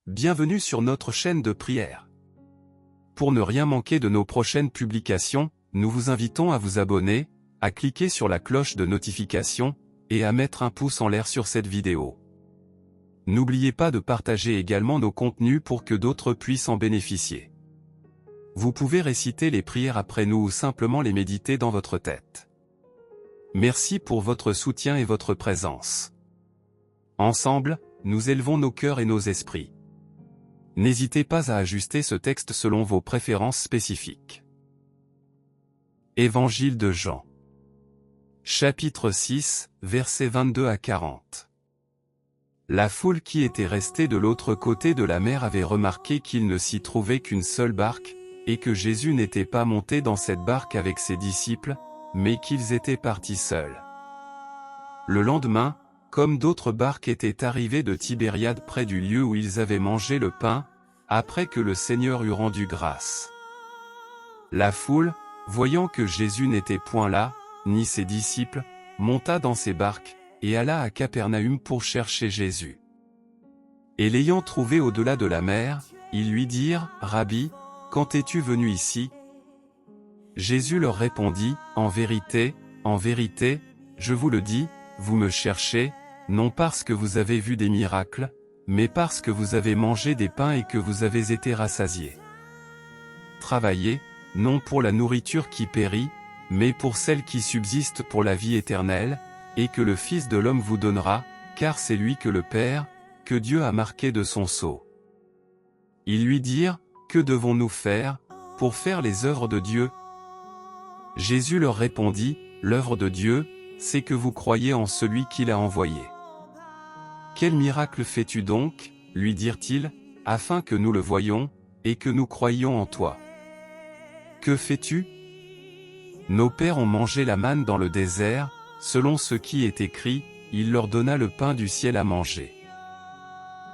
Bienvenue sur notre chaîne de prière. Pour ne rien manquer de nos prochaines publications, nous vous invitons à vous abonner, à cliquer sur la cloche de notification, et à mettre un pouce en l'air sur cette vidéo. N'oubliez pas de partager également nos contenus pour que d'autres puissent en bénéficier. Vous pouvez réciter les prières après nous ou simplement les méditer dans votre tête. Merci pour votre soutien et votre présence. Ensemble, nous élevons nos cœurs et nos esprits. N'hésitez pas à ajuster ce texte selon vos préférences spécifiques. Évangile de Jean. Chapitre 6, versets 22 à 40. La foule qui était restée de l'autre côté de la mer avait remarqué qu'il ne s'y trouvait qu'une seule barque, et que Jésus n'était pas monté dans cette barque avec ses disciples, mais qu'ils étaient partis seuls. Le lendemain, comme d'autres barques étaient arrivées de Tibériade près du lieu où ils avaient mangé le pain, après que le Seigneur eut rendu grâce. La foule, voyant que Jésus n'était point là, ni ses disciples, monta dans ses barques, et alla à Capernaüm pour chercher Jésus. Et l'ayant trouvé au-delà de la mer, ils lui dirent, « Rabbi, quand es-tu venu ici ?» Jésus leur répondit, « En vérité, je vous le dis, vous me cherchez, non parce que vous avez vu des miracles, mais parce que vous avez mangé des pains et que vous avez été rassasiés. Travaillez, non pour la nourriture qui périt, mais pour celle qui subsiste pour la vie éternelle, et que le Fils de l'homme vous donnera, car c'est lui que le Père, que Dieu a marqué de son sceau. » Ils lui dirent, « Que devons-nous faire, pour faire les œuvres de Dieu ?» Jésus leur répondit, « L'œuvre de Dieu, c'est que vous croyez en celui qui l'a envoyé. » « Quel miracle fais-tu donc, lui dirent-ils, afin que nous le voyions, et que nous croyions en toi? Que fais-tu? Nos pères ont mangé la manne dans le désert, selon ce qui est écrit, il leur donna le pain du ciel à manger. »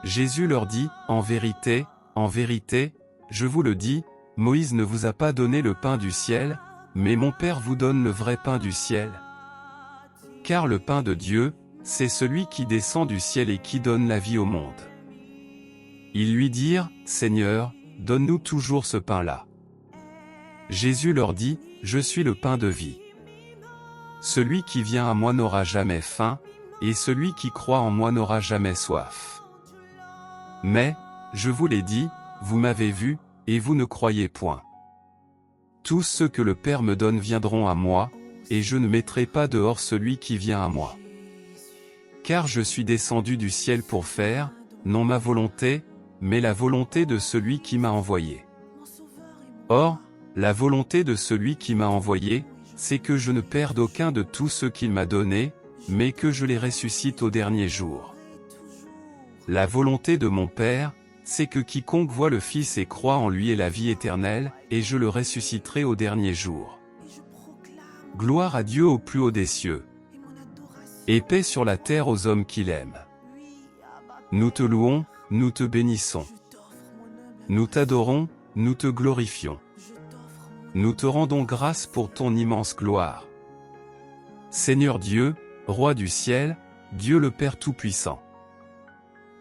Jésus leur dit, « En vérité, je vous le dis, Moïse ne vous a pas donné le pain du ciel, mais mon Père vous donne le vrai pain du ciel. Car le pain de Dieu, c'est celui qui descend du ciel et qui donne la vie au monde. » Ils lui dirent, « Seigneur, donne-nous toujours ce pain-là. » Jésus leur dit, « Je suis le pain de vie. Celui qui vient à moi n'aura jamais faim, et celui qui croit en moi n'aura jamais soif. Mais, je vous l'ai dit, vous m'avez vu, et vous ne croyez point. Tous ceux que le Père me donne viendront à moi, et je ne mettrai pas dehors celui qui vient à moi. Car je suis descendu du ciel pour faire, non ma volonté, mais la volonté de celui qui m'a envoyé. Or, la volonté de celui qui m'a envoyé, c'est que je ne perde aucun de tous ceux qu'il m'a donnés, mais que je les ressuscite au dernier jour. La volonté de mon Père, c'est que quiconque voit le Fils et croit en lui ait la vie éternelle, et je le ressusciterai au dernier jour. Gloire à Dieu au plus haut des cieux. Et paix sur la terre aux hommes qu'il aime. Nous te louons, nous te bénissons. Nous t'adorons, nous te glorifions. Nous te rendons grâce pour ton immense gloire. Seigneur Dieu, Roi du ciel, Dieu le Père Tout-Puissant.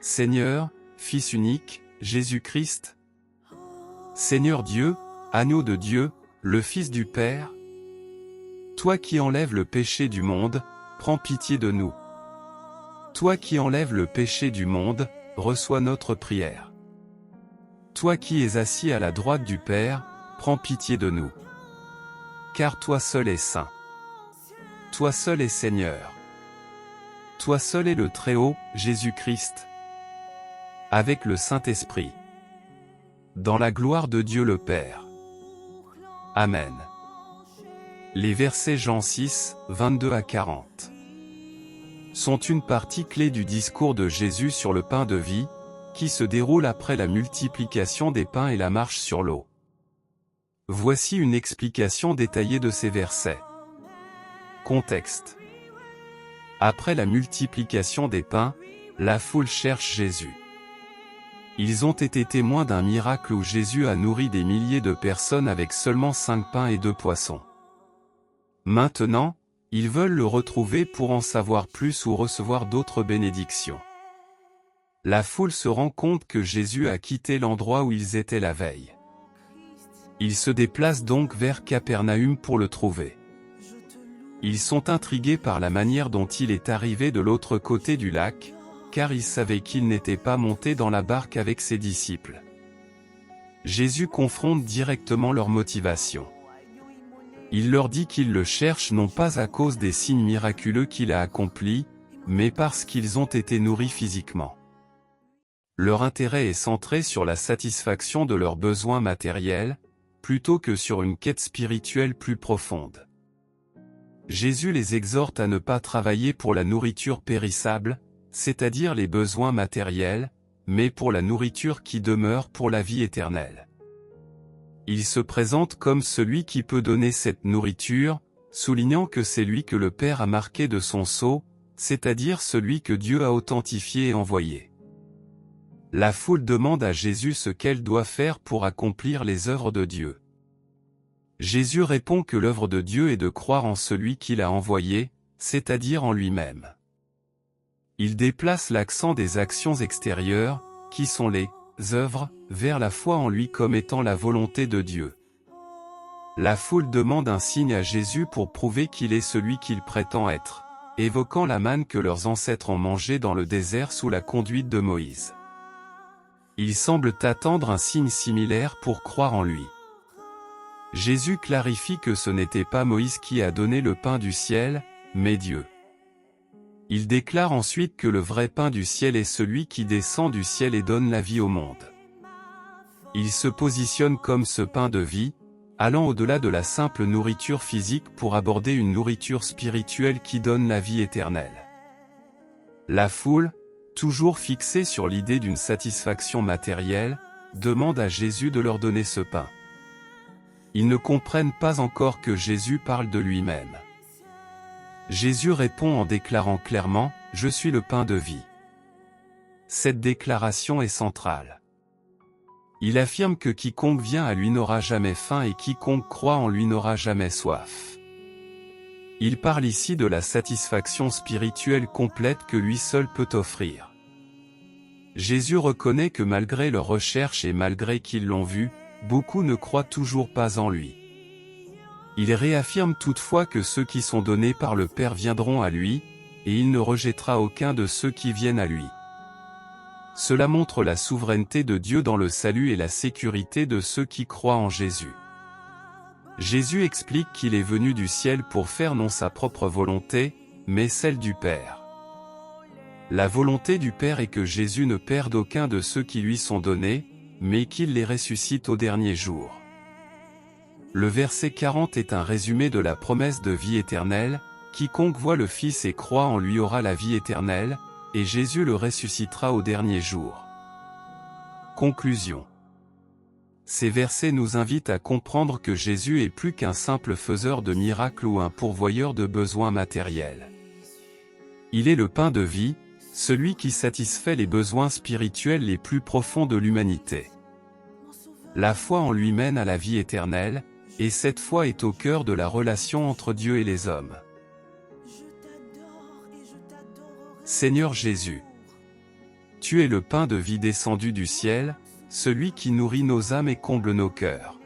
Seigneur, Fils unique, Jésus-Christ. Seigneur Dieu, Agneau de Dieu, le Fils du Père. Toi qui enlèves le péché du monde, prends pitié de nous. Toi qui enlèves le péché du monde, reçois notre prière. Toi qui es assis à la droite du Père, prends pitié de nous. Car toi seul es saint. Toi seul es Seigneur. Toi seul es le Très-Haut, Jésus-Christ. Avec le Saint-Esprit. Dans la gloire de Dieu le Père. Amen. Les versets Jean 6, 22 à 40 sont une partie clé du discours de Jésus sur le pain de vie, qui se déroule après la multiplication des pains et la marche sur l'eau. Voici une explication détaillée de ces versets. Contexte. Après la multiplication des pains, la foule cherche Jésus. Ils ont été témoins d'un miracle où Jésus a nourri des milliers de personnes avec seulement 5 pains et 2 poissons. Maintenant, ils veulent le retrouver pour en savoir plus ou recevoir d'autres bénédictions. La foule se rend compte que Jésus a quitté l'endroit où ils étaient la veille. Ils se déplacent donc vers Capernaüm pour le trouver. Ils sont intrigués par la manière dont il est arrivé de l'autre côté du lac, car ils savaient qu'il n'était pas monté dans la barque avec ses disciples. Jésus confronte directement leur motivation. Il leur dit qu'ils le cherchent non pas à cause des signes miraculeux qu'il a accomplis, mais parce qu'ils ont été nourris physiquement. Leur intérêt est centré sur la satisfaction de leurs besoins matériels, plutôt que sur une quête spirituelle plus profonde. Jésus les exhorte à ne pas travailler pour la nourriture périssable, c'est-à-dire les besoins matériels, mais pour la nourriture qui demeure pour la vie éternelle. Il se présente comme celui qui peut donner cette nourriture, soulignant que c'est lui que le Père a marqué de son sceau, c'est-à-dire celui que Dieu a authentifié et envoyé. La foule demande à Jésus ce qu'elle doit faire pour accomplir les œuvres de Dieu. Jésus répond que l'œuvre de Dieu est de croire en celui qu'il a envoyé, c'est-à-dire en lui-même. Il déplace l'accent des actions extérieures, qui sont les œuvres, vers la foi en lui comme étant la volonté de Dieu. La foule demande un signe à Jésus pour prouver qu'il est celui qu'il prétend être, évoquant la manne que leurs ancêtres ont mangée dans le désert sous la conduite de Moïse. Ils semblent attendre un signe similaire pour croire en lui. Jésus clarifie que ce n'était pas Moïse qui a donné le pain du ciel, mais Dieu. Il déclare ensuite que le vrai pain du ciel est celui qui descend du ciel et donne la vie au monde. Il se positionne comme ce pain de vie, allant au-delà de la simple nourriture physique pour aborder une nourriture spirituelle qui donne la vie éternelle. La foule, toujours fixée sur l'idée d'une satisfaction matérielle, demande à Jésus de leur donner ce pain. Ils ne comprennent pas encore que Jésus parle de lui-même. Jésus répond en déclarant clairement « Je suis le pain de vie ». Cette déclaration est centrale. Il affirme que quiconque vient à lui n'aura jamais faim et quiconque croit en lui n'aura jamais soif. Il parle ici de la satisfaction spirituelle complète que lui seul peut offrir. Jésus reconnaît que malgré leur recherche et malgré qu'ils l'ont vu, beaucoup ne croient toujours pas en lui. Il réaffirme toutefois que ceux qui sont donnés par le Père viendront à lui, et il ne rejettera aucun de ceux qui viennent à lui. Cela montre la souveraineté de Dieu dans le salut et la sécurité de ceux qui croient en Jésus. Jésus explique qu'il est venu du ciel pour faire non sa propre volonté, mais celle du Père. La volonté du Père est que Jésus ne perde aucun de ceux qui lui sont donnés, mais qu'il les ressuscite au dernier jour. Le verset 40 est un résumé de la promesse de vie éternelle, quiconque voit le Fils et croit en lui aura la vie éternelle, et Jésus le ressuscitera au dernier jour. Conclusion. Ces versets nous invitent à comprendre que Jésus est plus qu'un simple faiseur de miracles ou un pourvoyeur de besoins matériels. Il est le pain de vie, celui qui satisfait les besoins spirituels les plus profonds de l'humanité. La foi en lui mène à la vie éternelle, et cette foi est au cœur de la relation entre Dieu et les hommes. Seigneur Jésus, tu es le pain de vie descendu du ciel, celui qui nourrit nos âmes et comble nos cœurs.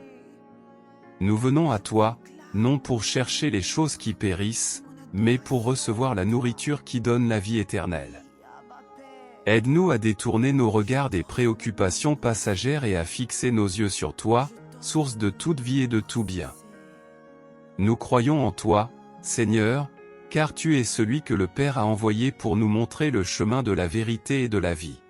Nous venons à toi, non pour chercher les choses qui périssent, mais pour recevoir la nourriture qui donne la vie éternelle. Aide-nous à détourner nos regards des préoccupations passagères et à fixer nos yeux sur toi, source de toute vie et de tout bien. Nous croyons en toi, Seigneur, car tu es celui que le Père a envoyé pour nous montrer le chemin de la vérité et de la vie.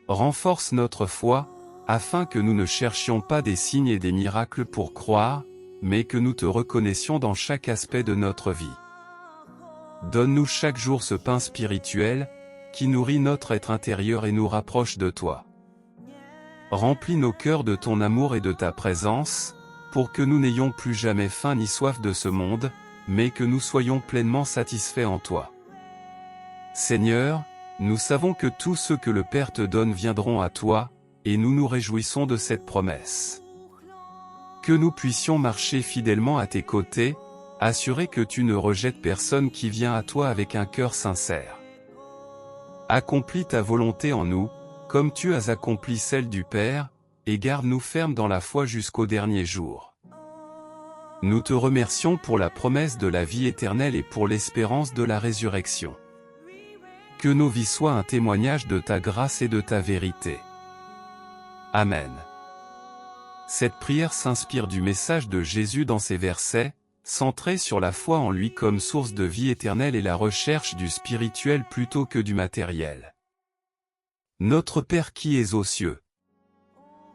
Renforce notre foi, afin que nous ne cherchions pas des signes et des miracles pour croire, mais que nous te reconnaissions dans chaque aspect de notre vie. Donne-nous chaque jour ce pain spirituel, qui nourrit notre être intérieur et nous rapproche de toi. Remplis nos cœurs de ton amour et de ta présence, pour que nous n'ayons plus jamais faim ni soif de ce monde, mais que nous soyons pleinement satisfaits en toi. Seigneur, nous savons que tous ceux que le Père te donne viendront à toi, et nous nous réjouissons de cette promesse. Que nous puissions marcher fidèlement à tes côtés, assurés que tu ne rejettes personne qui vient à toi avec un cœur sincère. Accomplis ta volonté en nous, comme tu as accompli celle du Père, et garde-nous fermes dans la foi jusqu'au dernier jour. Nous te remercions pour la promesse de la vie éternelle et pour l'espérance de la résurrection. Que nos vies soient un témoignage de ta grâce et de ta vérité. Amen. Cette prière s'inspire du message de Jésus dans ces versets, centré sur la foi en lui comme source de vie éternelle et la recherche du spirituel plutôt que du matériel. Notre Père qui es aux cieux,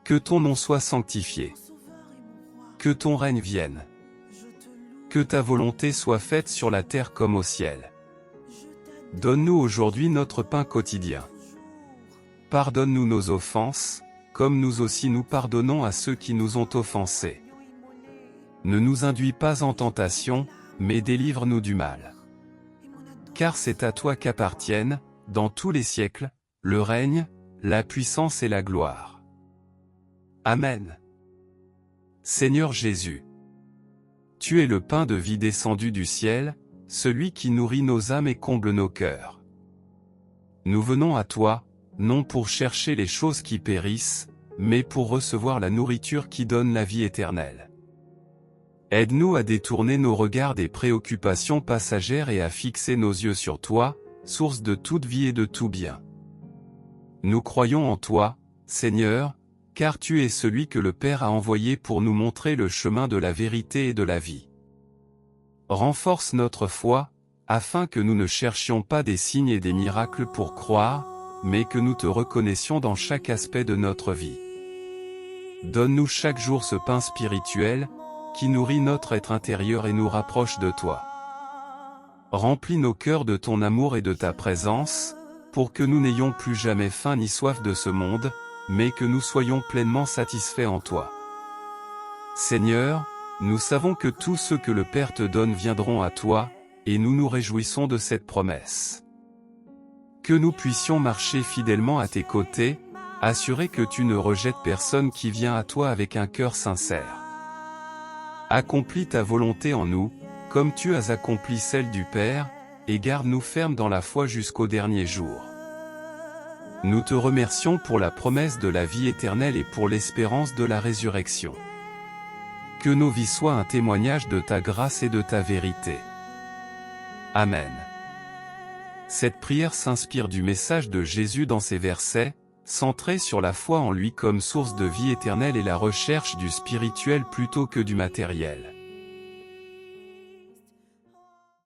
que ton nom soit sanctifié, que ton règne vienne, que ta volonté soit faite sur la terre comme au ciel. Donne-nous aujourd'hui notre pain quotidien. Pardonne-nous nos offenses, comme nous aussi nous pardonnons à ceux qui nous ont offensés. Ne nous induis pas en tentation, mais délivre-nous du mal. Car c'est à toi qu'appartiennent, dans tous les siècles, le règne, la puissance et la gloire. Amen. Seigneur Jésus, tu es le pain de vie descendu du ciel, celui qui nourrit nos âmes et comble nos cœurs. Nous venons à toi, non pour chercher les choses qui périssent, mais pour recevoir la nourriture qui donne la vie éternelle. Aide-nous à détourner nos regards des préoccupations passagères et à fixer nos yeux sur toi, source de toute vie et de tout bien. Nous croyons en toi, Seigneur, car tu es celui que le Père a envoyé pour nous montrer le chemin de la vérité et de la vie. Renforce notre foi, afin que nous ne cherchions pas des signes et des miracles pour croire, mais que nous te reconnaissions dans chaque aspect de notre vie. Donne-nous chaque jour ce pain spirituel, qui nourrit notre être intérieur et nous rapproche de toi. Remplis nos cœurs de ton amour et de ta présence, pour que nous n'ayons plus jamais faim ni soif de ce monde, mais que nous soyons pleinement satisfaits en toi. Seigneur, nous savons que tous ceux que le Père te donne viendront à toi, et nous nous réjouissons de cette promesse. Que nous puissions marcher fidèlement à tes côtés, assurés que tu ne rejettes personne qui vient à toi avec un cœur sincère. Accomplis ta volonté en nous, comme tu as accompli celle du Père, et garde-nous fermes dans la foi jusqu'au dernier jour. Nous te remercions pour la promesse de la vie éternelle et pour l'espérance de la résurrection. Que nos vies soient un témoignage de ta grâce et de ta vérité. Amen. Cette prière s'inspire du message de Jésus dans ces versets, centré sur la foi en lui comme source de vie éternelle et la recherche du spirituel plutôt que du matériel.